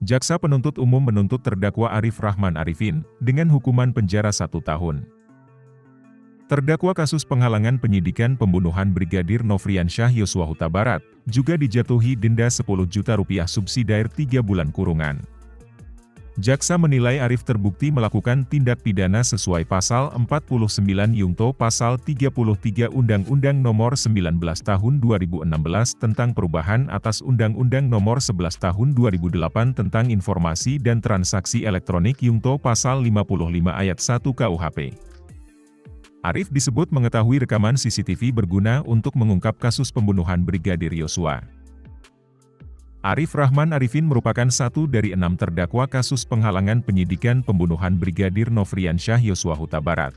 Jaksa penuntut umum menuntut terdakwa Arif Rahman Arifin dengan hukuman penjara 1 tahun. Terdakwa kasus penghalangan penyidikan pembunuhan Brigadir Nofriansyah Yosua Huta Barat juga dijatuhi denda Rp10 juta subsidiar 3 bulan kurungan. Jaksa menilai Arif terbukti melakukan tindak pidana sesuai Pasal 49 Yungto Pasal 33 Undang-Undang Nomor 19 Tahun 2016 tentang perubahan atas Undang-Undang Nomor 11 Tahun 2008 tentang Informasi dan Transaksi Elektronik Yungto Pasal 55 Ayat 1 KUHP. Arif disebut mengetahui rekaman CCTV berguna untuk mengungkap kasus pembunuhan Brigadir Yosua. Arif Rahman Arifin merupakan satu dari 6 terdakwa kasus penghalangan penyidikan pembunuhan Brigadir Nofriansyah Yosua Huta Barat.